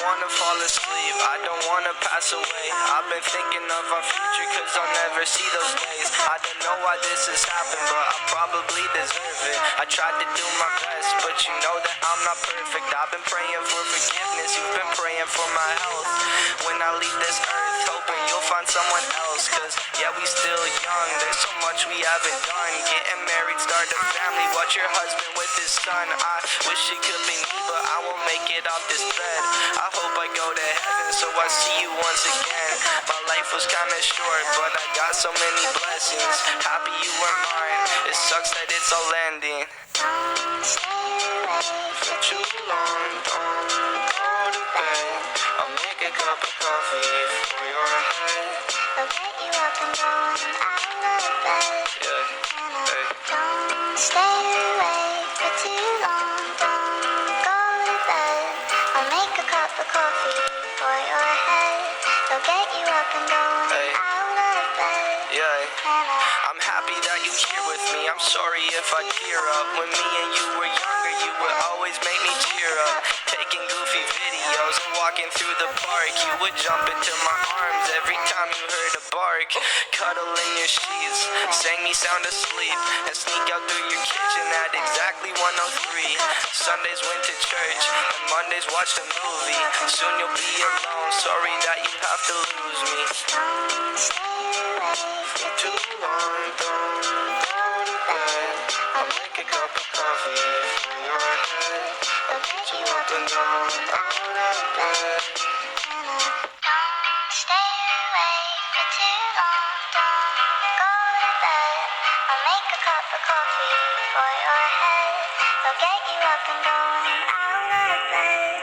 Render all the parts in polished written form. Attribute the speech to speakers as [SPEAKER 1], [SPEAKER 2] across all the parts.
[SPEAKER 1] wanna fall asleep, I don't wanna pass away. I've been thinking of our future, cause I'll never see those days. I don't know why this has happened, but I probably deserve it. I tried to do my best, but you know that I'm not perfect. I've been praying for forgiveness, you've been praying for my health. When I leave this earth, hoping you'll find someone else. Cause yeah, we still young, there's so much we haven't done. Getting married, start a family, watch your husband with his son. I wish it could be me, but I won't make it off this bed. I hope I go to heaven, so I see you once again. My life was kinda short, but I got so many blessings. Happy you were mine, it sucks that it's all ending.
[SPEAKER 2] Don't stay away
[SPEAKER 1] For too long, don't go to bed. I'll make a cup of coffee for your head.
[SPEAKER 2] I'll get you up and going out of bed.
[SPEAKER 1] Yeah, hey.
[SPEAKER 2] Don't stay away for too long. Don't go to bed. I'll make a cup of coffee for your head. I'll get you up and going
[SPEAKER 1] Hey.
[SPEAKER 2] out of bed.
[SPEAKER 1] Yeah, I'm happy that you're here with me. I'm sorry if I tear up. When me and you were younger, you would always make me cheer up. Taking goofy videos and walking through the park. You would jump into my arms every time you heard a bark. Cuddle in your sheets, sang me sound asleep, and sneak out through your kitchen at exactly 1:03. Sundays went to church, and Mondays watched a movie. Soon you'll be alone, sorry that you have to lose me.
[SPEAKER 2] Don't stay away for
[SPEAKER 1] Too long, don't go to bed. I'll make a cup of coffee for your head. I'll get you up and down, out of bed.
[SPEAKER 2] Don't stay away for too long. Don't go to bed. I'll make a cup of coffee for your head. I'll get you up and going out of bed.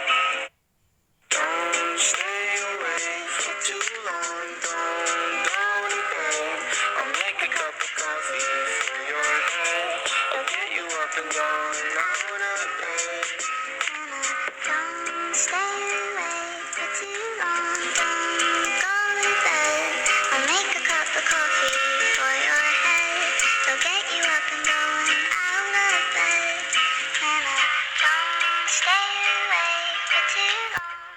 [SPEAKER 1] Don't stay away for too long, don't go to bed. I'll make a cup of coffee for your head. I'll get you up and down, out